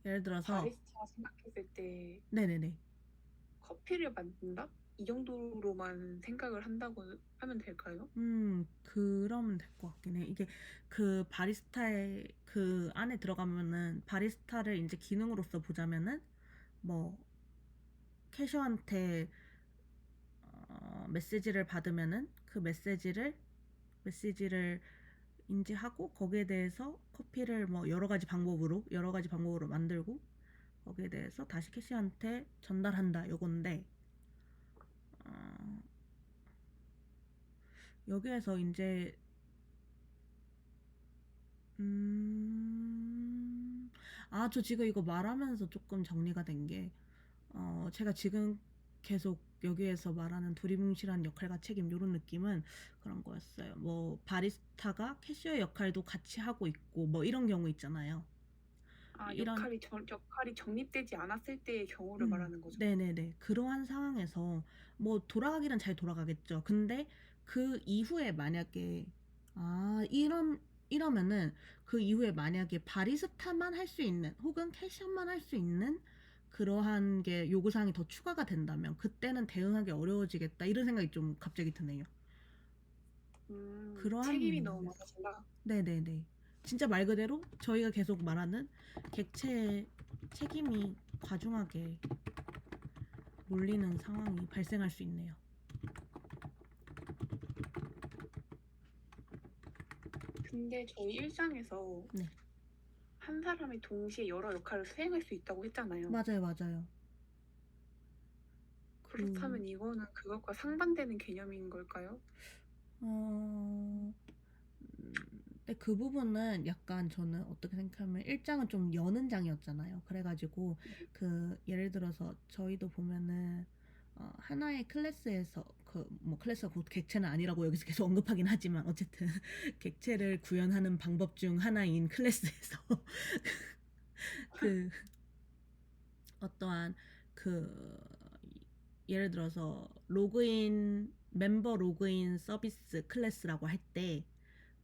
예를 들어서 바리스타 생각했을 때 네네네. 커피를 만든다? 이 정도로만 생각을 한다고 하면 될까요? 그러면 될 것 같긴 해. 이게 바리스타의 안에 들어가면은 바리스타를 이제 기능으로서 보자면은 뭐 캐셔한테 메시지를 받으면은 그 메시지를 인지하고 거기에 대해서 커피를 뭐 여러 가지 방법으로 만들고 거기에 대해서 다시 캐시한테 전달한다 요건데, 여기에서 이제 저 지금 이거 말하면서 조금 정리가 된 게, 제가 지금 계속 여기에서 말하는 두리뭉실한 역할과 책임 이런 느낌은 그런 거였어요. 뭐 바리스타가 캐셔의 역할도 같이 하고 있고 뭐 이런 경우 있잖아요. 이런 역할이 정립되지 않았을 때의 경우를 말하는 거죠. 네네네. 그러한 상황에서 뭐 돌아가기는 잘 돌아가겠죠. 근데 그 이후에 만약에 이러면은 그 이후에 만약에 바리스타만 할 수 있는 혹은 캐셔만 할 수 있는 그러한 게 요구사항이 더 추가가 된다면 그때는 대응하기 어려워지겠다 이런 생각이 좀 갑자기 드네요. 그러한 책임이 너무 맥락에서. 많아진다. 네네네. 진짜 말 그대로 저희가 계속 말하는 객체의 책임이 과중하게 몰리는 상황이 발생할 수 있네요. 근데 저희 일상에서 네. 한 사람이 동시에 여러 역할을 수행할 수 있다고 했잖아요. 맞아요, 맞아요. 그, 그렇다면 이거는 그것과 상반되는 개념인 걸까요? 어, 근데 그 부분은 약간 저는 어떻게 생각하면 1장은 좀 여는 장이었잖아요. 그래가지고 네. 그 예를 들어서 저희도 보면은 하나의 클래스에서 그 뭐 클래스가 곧 객체는 아니라고 여기서 계속 언급하긴 하지만 어쨌든 객체를 구현하는 방법 중 하나인 클래스에서 그 어떠한 그 예를 들어서 로그인 멤버 로그인 서비스 클래스라고 할 때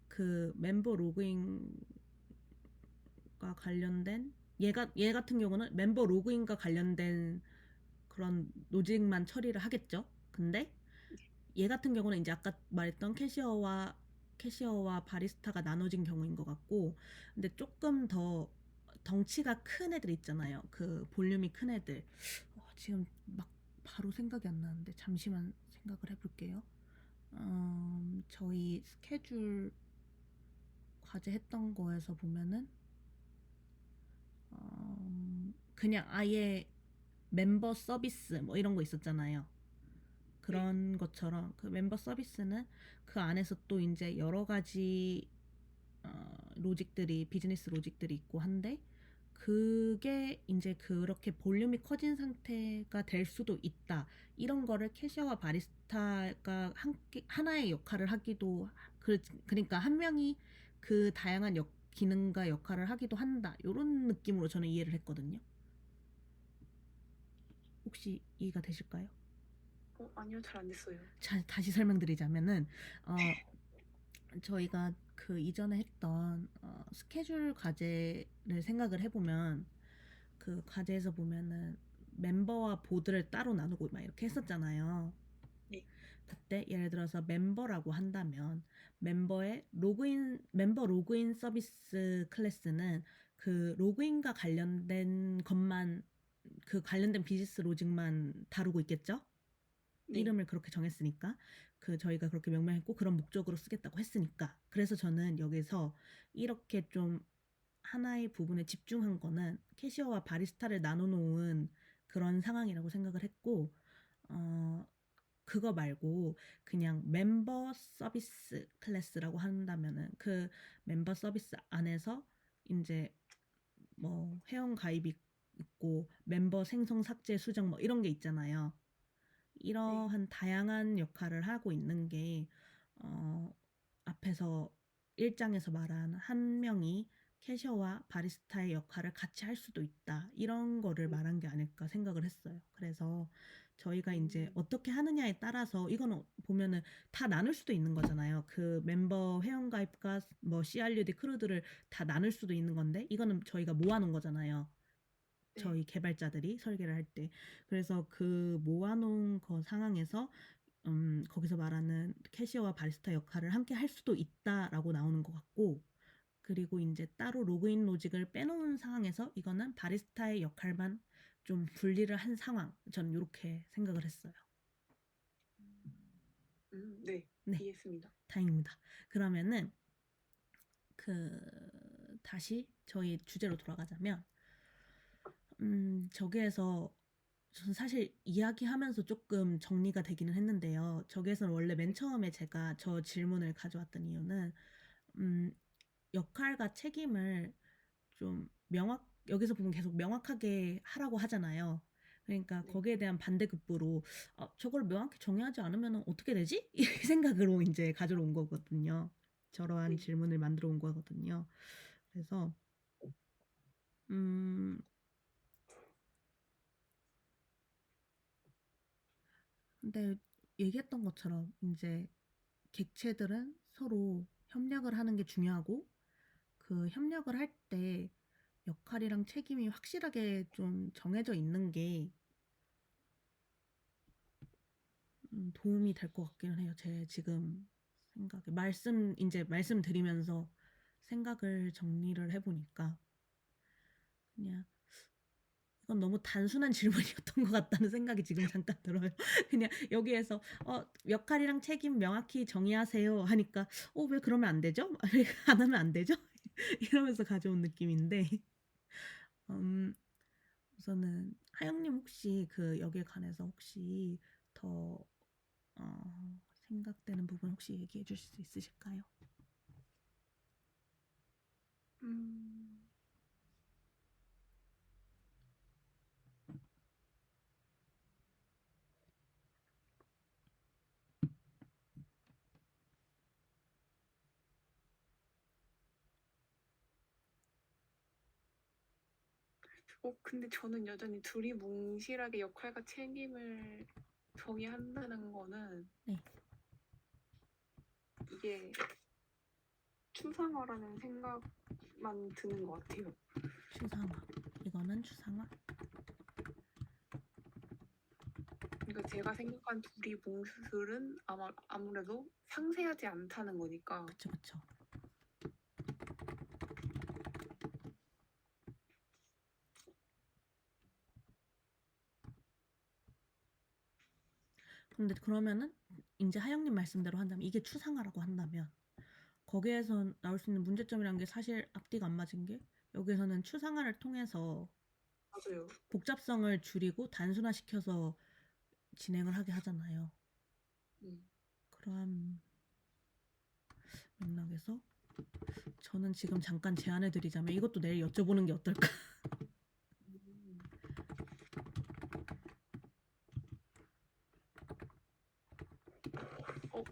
그 멤버 로그인과 관련된 얘 같은 경우는 멤버 로그인과 관련된 그런 노직만 처리를 하겠죠. 근데 얘 같은 경우는 이제 아까 말했던 캐시어와 바리스타가 나눠진 경우인 것 같고, 근데 조금 더 덩치가 큰 애들 있잖아요. 그 볼륨이 큰 애들. 지금 막 바로 생각이 안 나는데 잠시만 생각을 해볼게요. 저희 스케줄 과제 했던 거에서 보면은 그냥 아예 멤버 서비스 뭐 이런 거 있었잖아요. 네. 그런 것처럼 그 멤버 서비스는 그 안에서 또 이제 여러 가지 로직들이 비즈니스 로직들이 있고 한데 그게 이제 그렇게 볼륨이 커진 상태가 될 수도 있다. 이런 거를 캐셔와 바리스타가 하나의 역할을 하기도 그러니까 한 명이 그 다양한 기능과 역할을 하기도 한다. 이런 느낌으로 저는 이해를 했거든요. 혹시 이해가 되실까요? 아니요, 잘 안 됐어요. 자, 다시 설명드리자면은 어, 저희가 그 이전에 했던 스케줄 과제를 생각을 해보면 그 과제에서 보면은 멤버와 보드를 따로 나누고 막 이렇게 했었잖아요. 네. 그때 예를 들어서 멤버라고 한다면 멤버 로그인 서비스 클래스는 그 로그인과 관련된 것만 그 관련된 비즈니스 로직만 다루고 있겠죠? 네. 이름을 그렇게 정했으니까 그 저희가 그렇게 명명했고 그런 목적으로 쓰겠다고 했으니까 그래서 저는 여기서 이렇게 좀 하나의 부분에 집중한 거는 캐시어와 바리스타를 나눠놓은 그런 상황이라고 생각을 했고 어 그거 말고 그냥 멤버 서비스 클래스라고 한다면은 그 멤버 서비스 안에서 이제 뭐 회원 가입이 있고 멤버 생성 삭제 수정 뭐 이런 게 있잖아요. 네. 이러한 다양한 역할을 하고 있는 게 어, 앞에서 1장에서 말한 한 명이 캐셔와 바리스타의 역할을 같이 할 수도 있다. 이런 거를 네. 말한 게 아닐까 생각을 했어요. 그래서 저희가 이제 음. 어떻게 하느냐에 따라서 이거는 보면은 다 나눌 수도 있는 거잖아요. 그 멤버 회원가입과 뭐 CRUD 크루들을 다 나눌 수도 있는 건데 이거는 저희가 모아놓은 거잖아요. 네. 저희 개발자들이 설계를 할 때. 그래서 그 모아놓은 그 상황에서 거기서 말하는 캐시어와 바리스타 역할을 함께 할 수도 있다라고 나오는 것 같고, 그리고 이제 따로 로그인 로직을 빼놓은 상황에서 이거는 바리스타의 역할만 좀 분리를 한 상황. 저는 이렇게 생각을 했어요. 네. 네, 이해했습니다. 다행입니다. 그러면은 그 다시 저희 주제로 돌아가자면, 저기에서 저는 사실 이야기하면서 조금 정리가 되기는 했는데요. 저기에서는 원래 맨 네. 처음에 제가 저 질문을 가져왔던 이유는 음, 역할과 책임을 좀 여기서 보면 계속 명확하게 하라고 하잖아요. 그러니까 네. 거기에 대한 반대급부로 저걸 명확히 정의하지 않으면 어떻게 되지? 이 생각으로 이제 가져온 거거든요. 저러한 네. 질문을 만들어 온 거거든요. 그래서 음, 근데 얘기했던 것처럼 이제 객체들은 서로 협력을 하는 게 중요하고 그 협력을 할 때 역할이랑 책임이 확실하게 좀 정해져 있는 게 도움이 될 것 같기는 해요. 제 지금 생각에 이제 말씀드리면서 생각을 정리를 해보니까 그냥 그건 너무 단순한 질문이었던 것 같다는 생각이 지금 잠깐 들어요. 그냥 여기에서 역할이랑 책임 명확히 정의하세요 하니까 왜 그러면 안 되죠? 왜 안 하면 안 되죠? 이러면서 가져온 느낌인데 음 우선은 하영님 혹시 그 여기에 관해서 혹시 더 생각되는 부분 혹시 얘기해 주실 수 있으실까요? 음, 근데 저는 여전히 둘이 뭉실하게 역할과 책임을 정의한다는 거는 네. 이게 추상화라는 생각만 드는 것 같아요. 추상화. 이거는 추상화? 그러니까 제가 생각한 둘이 뭉술은 아무래도 상세하지 않다는 거니까. 그쵸, 그쵸. 근데 그러면은 이제 하영님 말씀대로 한다면 이게 추상화라고 한다면 거기에서 나올 수 있는 문제점이란 게 사실 앞뒤가 안 맞은 게 여기서는 추상화를 통해서 맞아요. 복잡성을 줄이고 단순화시켜서 진행을 하게 하잖아요. 그러한 맥락에서 저는 지금 잠깐 제안해 드리자면 이것도 내일 여쭤보는 게 어떨까? 음.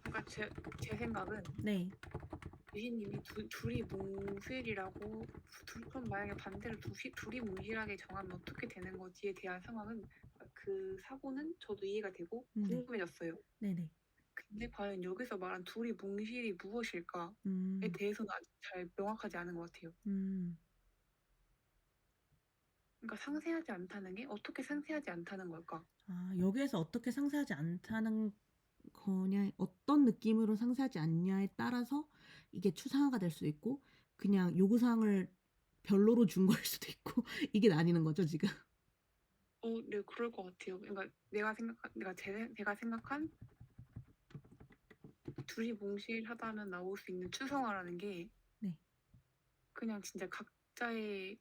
그러니까 제 생각은 네. 유희님이 둘이 뭉실이라고 그럼 만약에 반대로 둘이 뭉실하게 정하면 어떻게 되는 거지에 대한 상황은 그 사고는 저도 이해가 되고 네. 궁금해졌어요. 네네. 근데 과연 여기서 말한 둘이 뭉실이 무엇일까에 음. 대해서는 아직 잘 명확하지 않은 것 같아요. 음. 그러니까 상세하지 않다는 게 어떻게 상세하지 않다는 걸까? 여기에서 어떻게 상세하지 않다는 거냐, 어떤 느낌으로 상세하지 않냐에 따라서 이게 추상화가 될 수도 있고 그냥 요구사항을 별로로 준 거일 수도 있고 이게 나뉘는 거죠, 지금? 네, 그럴 것 같아요. 그러니까 제가 생각한 둘이 뭉실하다면 나올 수 있는 추상화라는 게 네. 그냥 진짜 각자의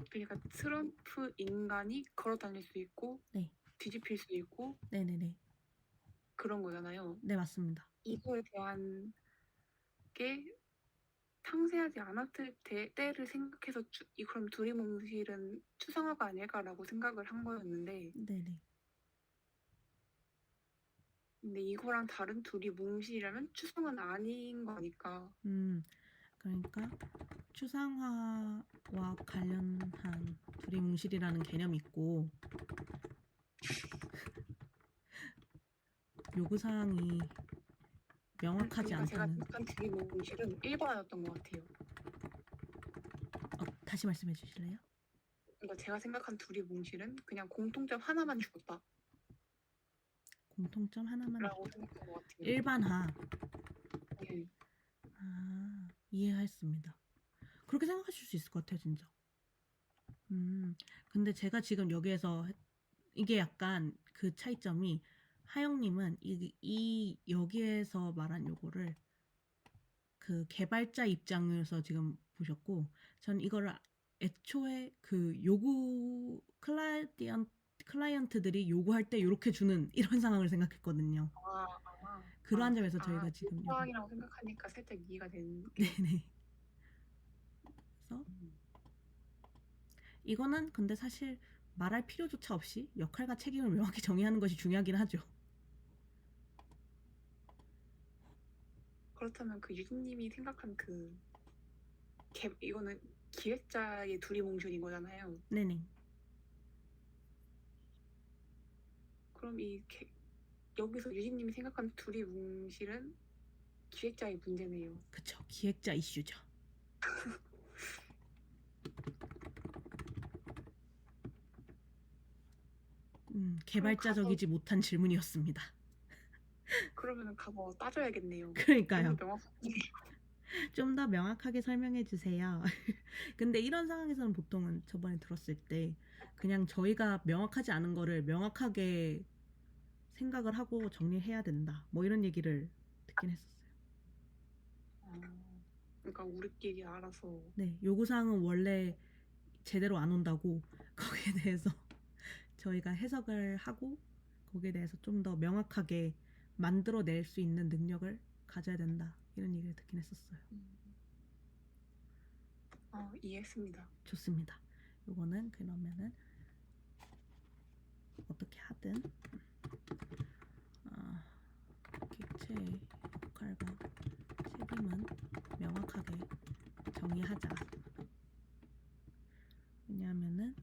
그러니까 트럼프 인간이 걸어 다닐 수 있고 네. 뒤집힐 수 있고 네네네. 그런 거잖아요. 네, 맞습니다. 이거에 대한 게 상세하지 않았을 때를 생각해서 그럼 두리뭉실은 추상화가 아닐까라고 생각을 한 거였는데 네네. 근데 이거랑 다른 두리뭉실이라면 추상화는 아닌 거니까 그러니까 추상화와 관련한 두리뭉실이라는 개념이 있고 요구사항이 명확하지 그러니까 제가 않다는. 생각한 두리뭉실은 1번이었던 것 같아요. 다시 말씀해 주실래요? 그러니까 제가 생각한 두리뭉실은 그냥 공통점 하나만 주었다. 공통점 하나만 라고 줬다. 생각한 것 같아요. 일반화. 네. 이해했습니다. 그렇게 생각하실 수 있을 것 같아요, 진짜. 근데 제가 지금 여기에서 이게 약간 그 차이점이 하영님은 여기에서 말한 요거를 그 개발자 입장에서 지금 보셨고, 전 이거를 애초에 그 클라이언트들이 요구할 때 요렇게 주는 이런 상황을 생각했거든요. 그러한 점에서 저희가 지금 여기 상이라고 생각하니까 살짝 이해가 되는 게 네네. 그래서 이거는 근데 사실 말할 필요조차 없이 역할과 책임을 명확히 정의하는 것이 중요하긴 하죠. 그렇다면 그 유진님이 생각한 이거는 기획자의 두리뭉실인 거잖아요. 네네. 그럼 여기서 유진님이 생각한 두리뭉실은 기획자의 문제네요. 그쵸. 기획자 이슈죠. 그럼 가서 개발자적이지 못한 질문이었습니다. 그러면은 가서 따져야겠네요. 너무 그러니까요. 명확하게. 좀 더 명확하게 설명해 주세요. 근데 이런 상황에서는 보통은 저번에 들었을 때 그냥 저희가 명확하지 않은 거를 명확하게 생각을 하고 정리해야 된다. 뭐 이런 얘기를 듣긴 했었어요. 어, 그러니까 우리끼리 알아서 네, 요구사항은 원래 제대로 안 온다고 거기에 대해서 저희가 해석을 하고 거기에 대해서 좀 더 명확하게 만들어낼 수 있는 능력을 가져야 된다. 이런 얘기를 듣긴 했었어요. 이해했습니다. 좋습니다. 요거는 그러면은 어떻게 하든 객체의 역할과 책임은 명확하게 정의하자. 왜냐하면은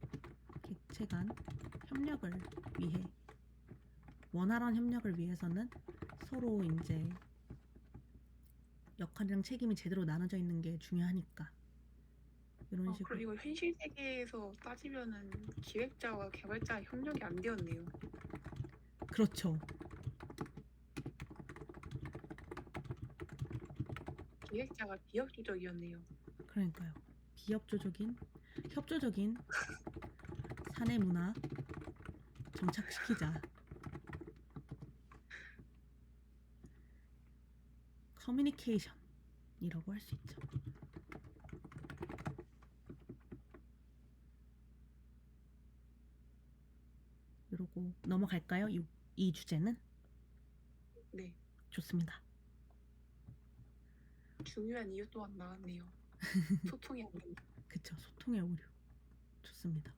객체 간 협력을 위해 원활한 협력을 위해서는 서로 이제 역할이랑 책임이 제대로 나눠져 있는 게 중요하니까 이런 식으로. 그리고 현실 세계에서 따지면은 기획자와 개발자 협력이 안 되었네요. 그렇죠. 기획자가 비협조적이었네요. 그러니까요. 비협조적인 협조적인 사내 문화 정착시키자. 커뮤니케이션이라고 할 수 있죠. 이러고 넘어갈까요? 이 주제는? 네, 좋습니다. 중요한 이유 또한 나왔네요. 소통이 안 된다. 그쵸. 소통의 오류. 좋습니다.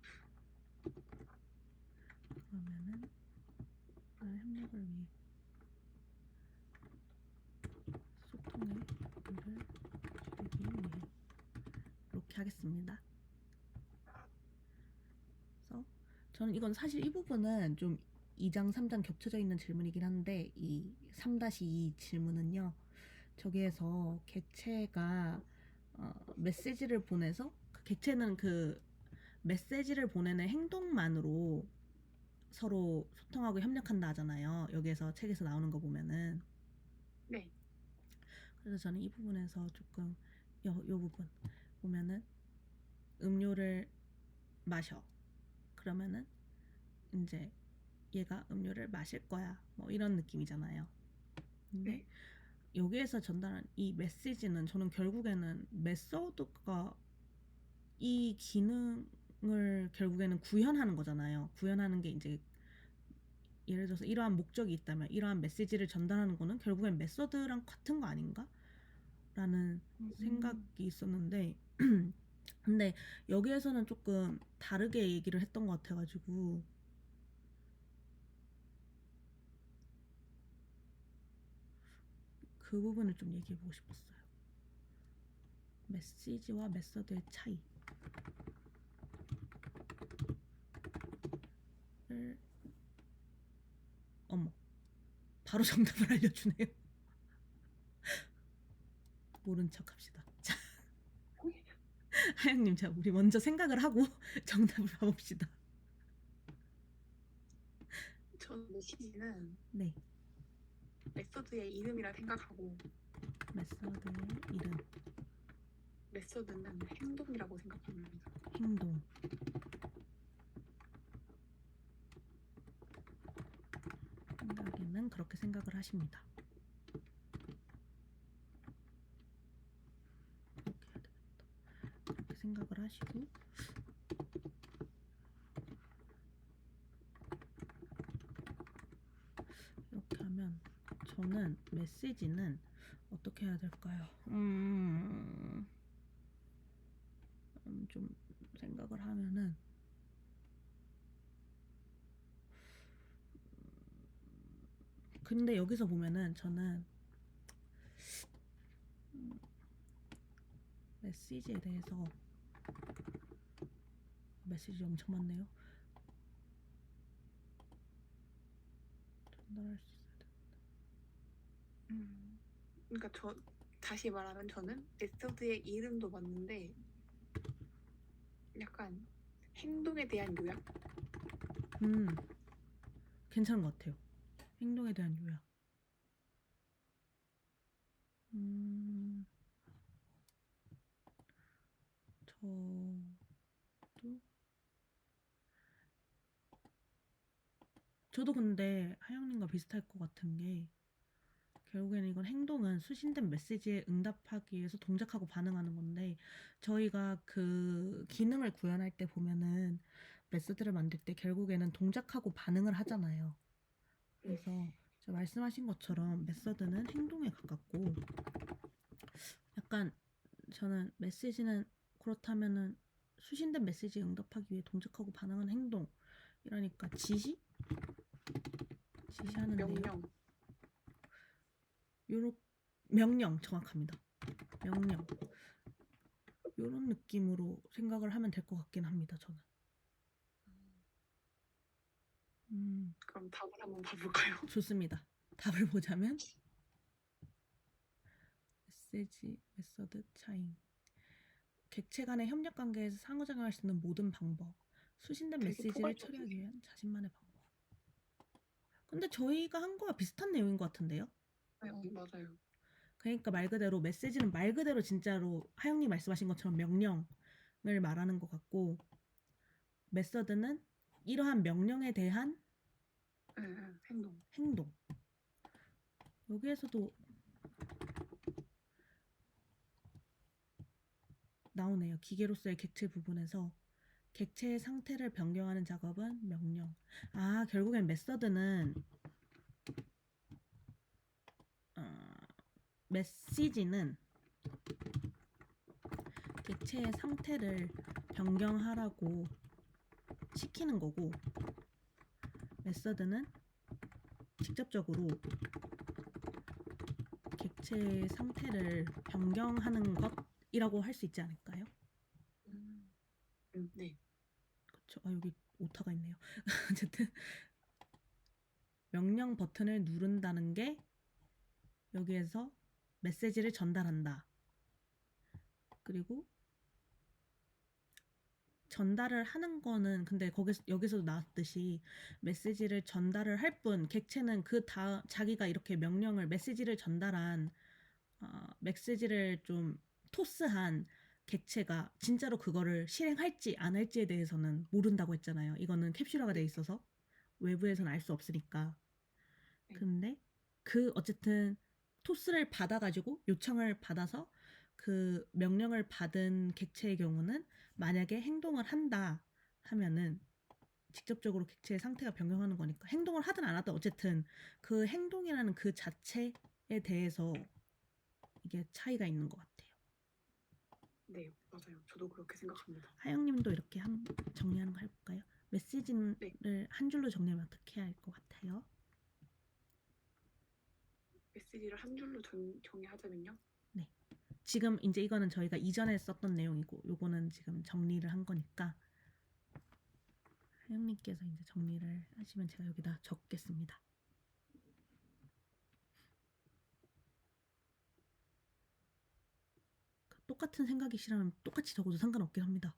그러면은 협력을 위해 소통의 오류를 줄이기 위해 이렇게 하겠습니다. 그래서 저는 이건 사실 이 부분은 좀 2장, 3장 겹쳐져 있는 질문이긴 한데 이 3-2 질문은요. 저기에서 객체가 메시지를 보내서 그 객체는 그 메시지를 보내는 행동만으로 서로 소통하고 협력한다 하잖아요. 여기에서 책에서 나오는 거 보면은. 네. 그래서 저는 이 부분에서 조금 요 부분 보면은 음료를 마셔. 그러면은 이제 얘가 음료를 마실 거야. 뭐 이런 느낌이잖아요. 근데 네. 여기에서 전달한 이 메시지는 저는 결국에는 메서드가 이 기능을 결국에는 구현하는 거잖아요. 구현하는 게 이제 예를 들어서 이러한 목적이 있다면 이러한 메시지를 전달하는 거는 결국엔 메서드랑 같은 거 아닌가? 라는 생각이 있었는데 근데 여기에서는 조금 다르게 얘기를 했던 것 같아가지고 그 부분을 좀 얘기해보고 싶었어요. 메시지와 메서드의 차이. 어머, 바로 정답을 알려주네요. 모른 척 합시다. 자, 하영님, 자, 우리 먼저 생각을 하고 정답을 봐봅시다. 저는 메시지는 네, 메서드의 이름이라 생각하고 메서드의 이름, 메서드는 행동이라고 생각합니다. 행동. 생각에는 그렇게 생각을 하십니다. 그렇게 해야 되겠다. 그렇게 생각을 하시고 이렇게 하면 저는 메시지는 어떻게 해야 될까요? 좀 생각을 하면은 근데 여기서 보면은 저는 메시지에 대해서 메시지 엄청 많네요. 전달할 수 있어야 돼. 그러니까 다시 말하면 저는 메서드의 이름도 맞는데 약간 행동에 대한 요약? 괜찮은 것 같아요. 행동에 대한 요약. 저도 근데 하영님과 비슷할 것 같은 게 결국에는 이건 행동은 수신된 메시지에 응답하기 위해서 동작하고 반응하는 건데 저희가 그 기능을 구현할 때 보면은 메소드를 만들 때 결국에는 동작하고 반응을 하잖아요. 그래서 제가 말씀하신 것처럼 메소드는 행동에 가깝고 약간 저는 메시지는 그렇다면은 수신된 메시지에 응답하기 위해 동작하고 반응하는 행동 이러니까 지시하는 내용 명령. 요런 명령 정확합니다. 명령 요런 느낌으로 생각을 하면 될 것 같긴 합니다. 저는. 그럼 답을 한번 봐볼까요? 좋습니다. 답을 보자면 메시지 메서드 차이 객체 간의 협력 관계에서 상호작용할 수 있는 모든 방법 수신된 되게 메시지를 포괄적이네. 처리하기 위한 자신만의 방법. 근데 저희가 한 거와 비슷한 내용인 것 같은데요? 네, 맞아요. 그러니까 말 그대로 메시지는 말 그대로 진짜로 하영님 말씀하신 것처럼 명령을 말하는 것 같고 메서드는 이러한 명령에 대한 행동. 행동. 여기에서도 나오네요. 기계로서의 객체 부분에서 객체의 상태를 변경하는 작업은 명령. 아, 결국엔 메서드는 메시지는 객체의 상태를 변경하라고 시키는 거고 메서드는 직접적으로 객체의 상태를 변경하는 것이라고 할 수 있지 않을까요? 네. 그렇죠. 아, 여기 오타가 있네요. 어쨌든 명령 버튼을 누른다는 게 여기에서 메시지를 전달한다. 그리고 전달을 하는 거는 근데 여기서도 나왔듯이 메시지를 전달을 할 뿐 객체는 자기가 이렇게 메시지를 전달한 메시지를 좀 토스한 객체가 진짜로 그거를 실행할지 안 할지에 대해서는 모른다고 했잖아요. 이거는 캡슐화가 돼 있어서 외부에서는 알 수 없으니까. 근데 어쨌든 토스를 받아가지고 요청을 받아서 그 명령을 받은 객체의 경우는 만약에 행동을 한다 하면은 직접적으로 객체의 상태가 변경하는 거니까 행동을 하든 안 하든 어쨌든 그 행동이라는 그 자체에 대해서 이게 차이가 있는 것 같아요. 네, 맞아요. 저도 그렇게 생각합니다. 하영님도 이렇게 정리하는 거 해볼까요? 메시지를 네. 한 줄로 정리하면 어떻게 할 것 같아요? 메시지를 한 줄로 정의하자면요. 네. 지금 이제 이거는 저희가 이전에 썼던 내용이고 요거는 지금 정리를 한 거니까 하영님께서 이제 정리를 하시면 제가 여기다 적겠습니다. 똑같은 생각이시라면 똑같이 적어도 상관없긴 합니다.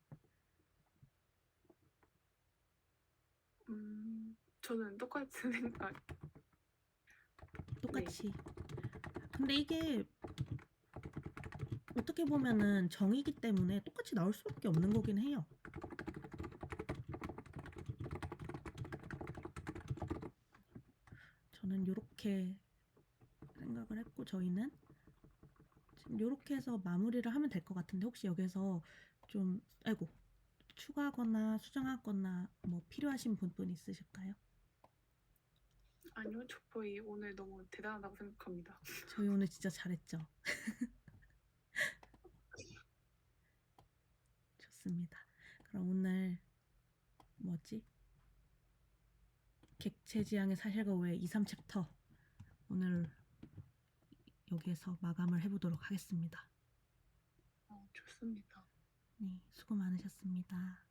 저는 똑같은 생각. 똑같이. 근데 이게 어떻게 보면은 정의기 때문에 똑같이 나올 수밖에 없는 거긴 해요. 저는 이렇게 생각을 했고 저희는 지금 이렇게 해서 마무리를 하면 될 것 같은데 혹시 여기서 좀 추가하거나 수정하거나 뭐 필요하신 부분 있으실까요? 아니요, 저희 오늘 너무 대단하다고 생각합니다. 저희 오늘 진짜 잘했죠? 좋습니다. 그럼 오늘 객체지향의 사실과 오해 2, 3챕터 오늘 여기에서 마감을 해보도록 하겠습니다. 좋습니다. 네, 수고 많으셨습니다.